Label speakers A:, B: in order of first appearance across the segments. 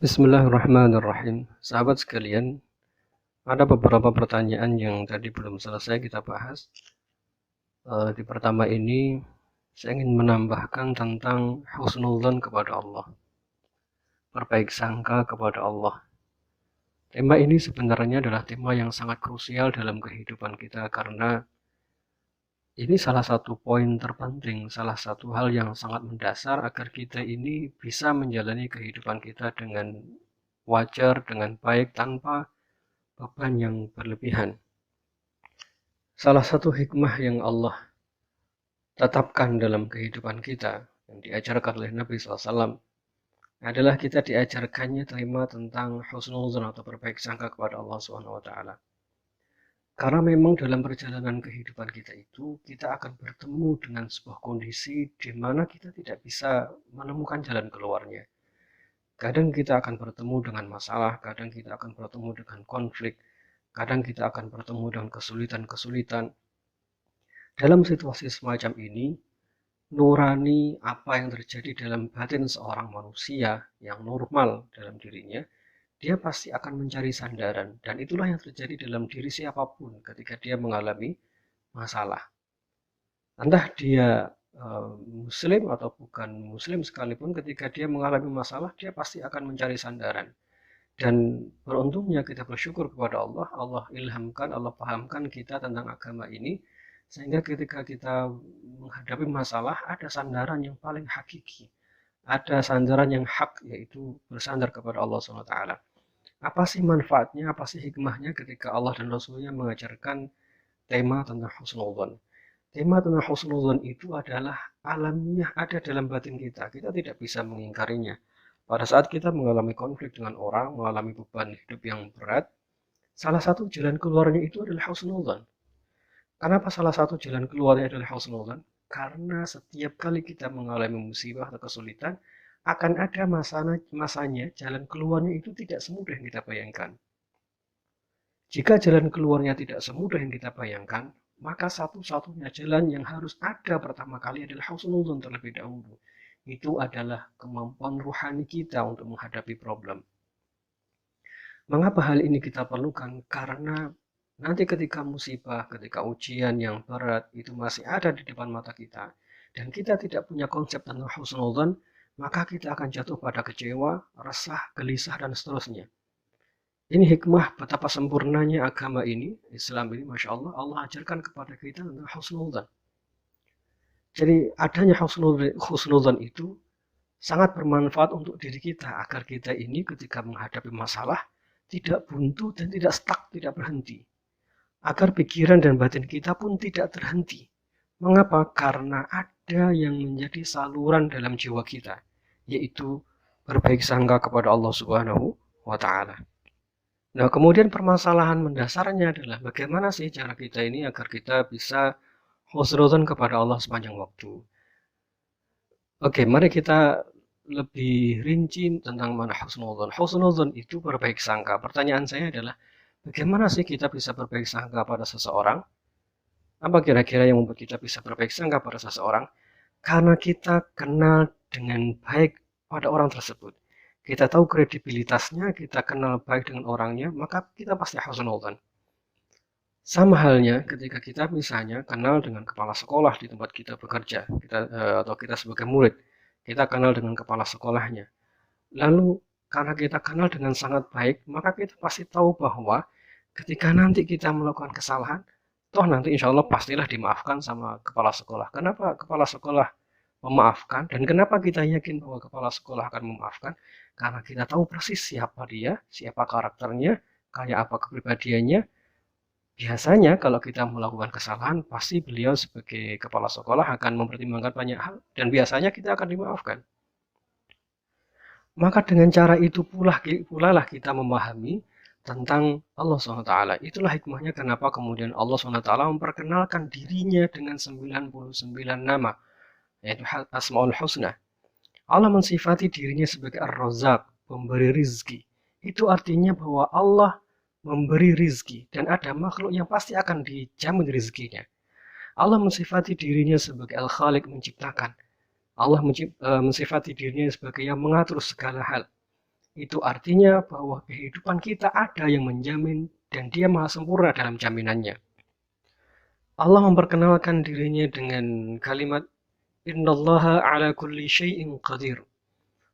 A: Bismillahirrahmanirrahim. Sahabat sekalian, ada beberapa pertanyaan yang tadi belum selesai kita bahas. Di pertama ini, saya ingin menambahkan tentang husnudzon kepada Allah, berbaik sangka kepada Allah. Tema ini sebenarnya adalah tema yang sangat krusial dalam kehidupan kita karena ini salah satu poin terpenting, salah satu hal yang sangat mendasar agar kita ini bisa menjalani kehidupan kita dengan wajar, dengan baik, tanpa beban yang berlebihan. Salah satu hikmah yang Allah tetapkan dalam kehidupan kita, yang diajarkan oleh Nabi SAW, adalah kita diajarkannya tema tentang husnuzon atau berbaik sangka kepada Allah SWT. Karena memang dalam perjalanan kehidupan kita itu, kita akan bertemu dengan sebuah kondisi di mana kita tidak bisa menemukan jalan keluarnya. Kadang kita akan bertemu dengan masalah, kadang kita akan bertemu dengan konflik, kadang kita akan bertemu dengan kesulitan-kesulitan. Dalam situasi semacam ini, nurani apa yang terjadi dalam batin seorang manusia yang normal dalam dirinya, dia pasti akan mencari sandaran. Dan itulah yang terjadi dalam diri siapapun ketika dia mengalami masalah. Entah dia muslim atau bukan muslim sekalipun, ketika dia mengalami masalah, dia pasti akan mencari sandaran. Dan beruntungnya kita bersyukur kepada Allah, Allah ilhamkan, Allah pahamkan kita tentang agama ini, sehingga ketika kita menghadapi masalah, ada sandaran yang paling hakiki, ada sandaran yang hak, yaitu bersandar kepada Allah SWT. Apa sih manfaatnya, apa sih hikmahnya ketika Allah dan Rasulnya mengajarkan tema tentang husnudzon? Tema tentang husnudzon itu adalah alamiah, ada dalam batin kita. Kita tidak bisa mengingkarinya. Pada saat kita mengalami konflik dengan orang, mengalami beban hidup yang berat, salah satu jalan keluarnya itu adalah husnudzon. Kenapa salah satu jalan keluarnya adalah husnudzon? Karena setiap kali kita mengalami musibah atau kesulitan, akan ada masanya jalan keluarnya itu tidak semudah yang kita bayangkan. Jika jalan keluarnya tidak semudah yang kita bayangkan, maka satu-satunya jalan yang harus ada pertama kali adalah husnudzon terlebih dahulu. Itu adalah kemampuan ruhani kita untuk menghadapi problem. Mengapa hal ini kita perlukan? Karena nanti ketika musibah, ketika ujian yang berat itu masih ada di depan mata kita, dan kita tidak punya konsep tentang husnudzon, maka kita akan jatuh pada kecewa, resah, gelisah, dan seterusnya. Ini hikmah betapa sempurnanya agama ini, Islam ini, Masya Allah, Allah ajarkan kepada kita tentang husnudzon. Jadi adanya husnudzon itu sangat bermanfaat untuk diri kita, agar kita ini ketika menghadapi masalah, tidak buntu dan tidak stuck, tidak berhenti. Agar pikiran dan batin kita pun tidak terhenti. Mengapa? Karena ada yang menjadi saluran dalam jiwa kita, yaitu berbaik sangka kepada Allah Subhanahu wa Ta'ala. Nah, kemudian permasalahan mendasarnya adalah bagaimana sih cara kita ini agar kita bisa husnudzon kepada Allah sepanjang waktu. Oke, mari kita lebih rinci tentang mana husnudzon. Husnudzon itu berbaik sangka. Pertanyaan saya adalah, bagaimana sih kita bisa berbaik sangka pada seseorang? Apa kira-kira yang membuat kita bisa berbaik sangka pada seseorang? Karena kita kenal dengan baik pada orang tersebut. Kita tahu kredibilitasnya, kita kenal baik dengan orangnya, maka kita pasti husnudzon. Sama halnya ketika kita misalnya kenal dengan kepala sekolah di tempat kita bekerja, atau kita sebagai murid, kita kenal dengan kepala sekolahnya. Lalu karena kita kenal dengan sangat baik, maka kita pasti tahu bahwa ketika nanti kita melakukan kesalahan, toh nanti insya Allah pastilah dimaafkan sama kepala sekolah. Kenapa kepala sekolah memaafkan dan kenapa kita yakin bahwa kepala sekolah akan memaafkan? Karena kita tahu persis siapa dia, siapa karakternya, kayak apa kepribadiannya. Biasanya kalau kita melakukan kesalahan, pasti beliau sebagai kepala sekolah akan mempertimbangkan banyak hal dan biasanya kita akan dimaafkan. Maka dengan cara itu pula lah kita memahami tentang Allah SWT. Itulah hikmahnya kenapa kemudian Allah SWT memperkenalkan dirinya dengan 99 nama, yaitu Asmaul Husna. Allah mensifati dirinya sebagai Ar-Razzaq, pemberi rizki. Itu artinya bahwa Allah memberi rizki dan ada makhluk yang pasti akan dijamin rizkinya. Allah mensifati dirinya sebagai Al-Khaliq, menciptakan. Allah mensifati dirinya sebagai yang mengatur segala hal. itu artinya bahwa kehidupan kita ada yang menjamin dan Dia maha sempurna dalam jaminannya. Allah memperkenalkan dirinya dengan kalimat Innallaha ala kulli syai'in qadir.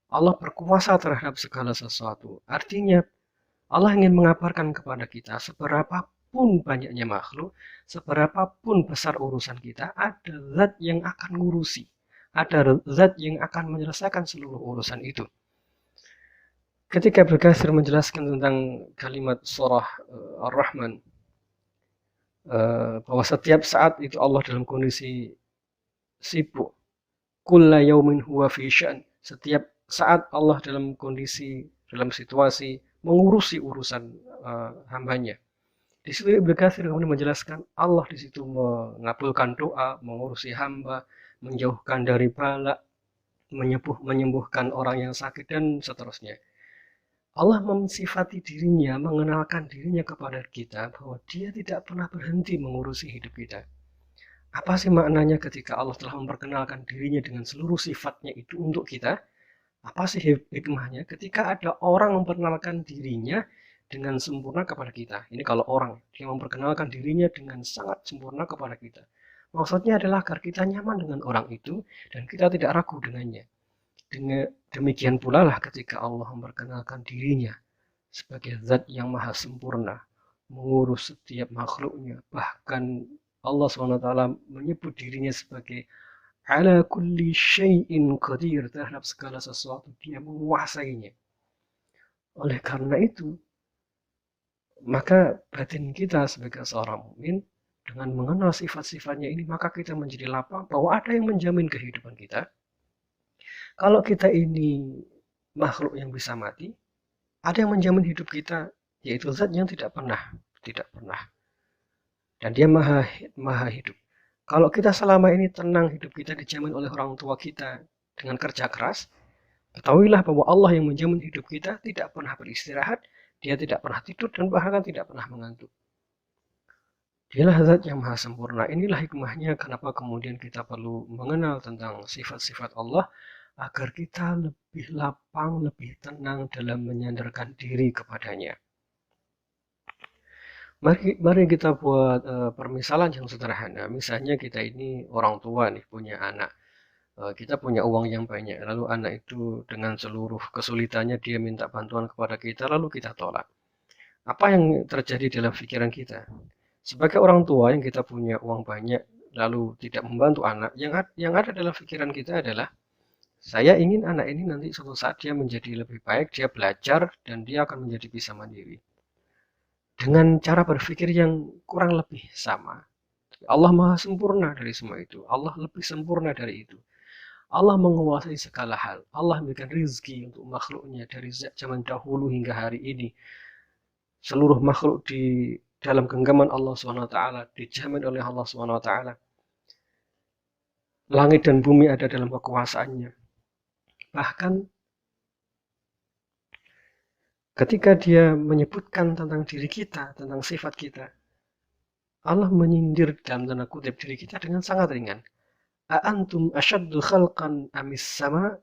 A: Allah berkuasa terhadap segala sesuatu. Artinya Allah ingin mengabarkan kepada kita seberapapun banyaknya makhluk, seberapapun besar urusan kita, ada zat yang akan ngurusi. Ada zat yang akan menyelesaikan seluruh urusan itu. Ketika Ibnu Katsir menjelaskan tentang kalimat surah Ar-Rahman, bahwa setiap saat itu Allah dalam kondisi sibuk. Kulla yaumin huwa fi sya'n. Setiap saat Allah dalam kondisi, dalam situasi mengurusi urusan hambanya. Di situ Ibnu Katsir kemudian menjelaskan Allah di situ mengabulkan doa, mengurusi hamba, menjauhkan dari bala, menyembuhkan orang yang sakit dan seterusnya. Allah mensifati dirinya, mengenalkan dirinya kepada kita bahwa Dia tidak pernah berhenti mengurusi hidup kita. Apa sih maknanya ketika Allah telah memperkenalkan dirinya dengan seluruh sifatnya itu untuk kita? Apa sih hikmahnya ketika ada orang memperkenalkan dirinya dengan sempurna kepada kita? Ini kalau orang, dia memperkenalkan dirinya dengan sangat sempurna kepada kita. Maksudnya adalah agar kita nyaman dengan orang itu dan kita tidak ragu dengannya. Demikian pula lah ketika Allah memperkenalkan dirinya sebagai zat yang maha sempurna, mengurus setiap makhluknya. Bahkan Allah SWT menyebut dirinya sebagai ala kulli syai'in qadir, terhadap segala sesuatu Dia menguasainya. Oleh karena itu, maka batin kita sebagai seorang mukmin dengan mengenal sifat-sifatnya ini, maka kita menjadi lapang bahwa ada yang menjamin kehidupan kita. Kalau kita ini makhluk yang bisa mati, ada yang menjamin hidup kita, yaitu zat yang tidak pernah. Dan Dia maha hidup. Kalau kita selama ini tenang, hidup kita dijamin oleh orang tua kita dengan kerja keras, ketahuilah bahwa Allah yang menjamin hidup kita tidak pernah beristirahat, Dia tidak pernah tidur dan bahkan tidak pernah mengantuk. Dialah zat yang maha sempurna. Inilah hikmahnya kenapa kemudian kita perlu mengenal tentang sifat-sifat Allah, agar kita lebih lapang, lebih tenang dalam menyandarkan diri kepadanya. Mari kita buat permisalan yang sederhana. Misalnya kita ini orang tua nih, punya anak. Kita punya uang yang banyak, lalu anak itu dengan seluruh kesulitannya dia minta bantuan kepada kita, lalu kita tolak. Apa yang terjadi dalam pikiran kita? Sebagai orang tua yang kita punya uang banyak, lalu tidak membantu anak, yang ada dalam pikiran kita adalah, saya ingin anak ini nanti suatu saat dia menjadi lebih baik, dia belajar, dan dia akan menjadi bisa mandiri. Dengan cara berpikir yang kurang lebih sama. Allah maha sempurna dari semua itu. Allah lebih sempurna dari itu. Allah menguasai segala hal. Allah memberikan rizki untuk makhluknya dari zaman dahulu hingga hari ini. Seluruh makhluk di dalam genggaman Allah SWT, dijamin oleh Allah SWT. Langit dan bumi ada dalam kekuasaannya. Bahkan ketika Dia menyebutkan tentang diri kita, tentang sifat kita, Allah menyindir dalam tanda kutip diri kita dengan sangat ringan. A'antum asyaddu khalqan amis sama?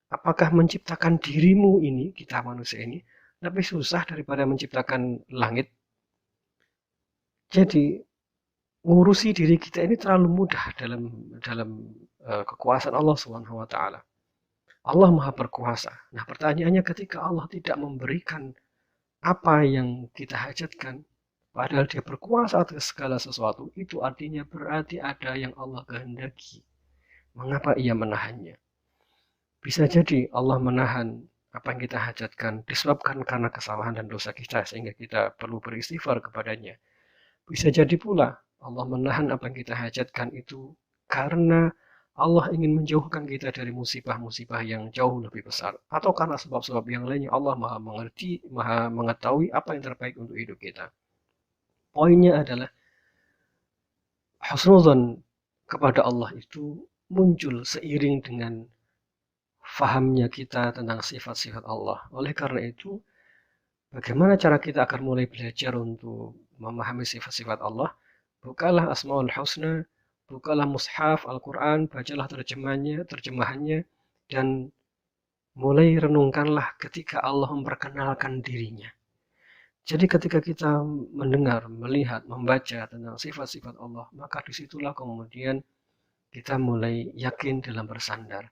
A: Apakah menciptakan dirimu ini, kita manusia ini, lebih susah daripada menciptakan langit? Jadi ngurusi diri kita ini terlalu mudah dalam kekuasaan Allah Subhanahu wa taala. Allah Maha berkuasa. Nah, pertanyaannya ketika Allah tidak memberikan apa yang kita hajatkan, padahal Dia berkuasa atas segala sesuatu, itu artinya berarti ada yang Allah kehendaki. Mengapa Ia menahannya? Bisa jadi Allah menahan apa yang kita hajatkan disebabkan karena kesalahan dan dosa kita, sehingga kita perlu beristighfar kepadanya. Bisa jadi pula Allah menahan apa yang kita hajatkan itu karena Allah ingin menjauhkan kita dari musibah-musibah yang jauh lebih besar, atau karena sebab-sebab yang lainnya. Allah maha mengerti, maha mengetahui apa yang terbaik untuk hidup kita. Poinnya adalah husnuzan kepada Allah itu muncul seiring dengan fahamnya kita tentang sifat-sifat Allah. Oleh karena itu, bagaimana cara kita akan mulai belajar untuk memahami sifat-sifat Allah? Bukalah Asmaul Husna, bukalah mushaf Al-Quran, bacalah terjemahannya, dan mulai renungkanlah ketika Allah memperkenalkan dirinya. Jadi ketika kita mendengar, melihat, membaca tentang sifat-sifat Allah, maka disitulah kemudian kita mulai yakin dalam bersandar.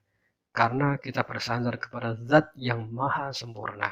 A: Karena kita bersandar kepada Zat yang maha sempurna.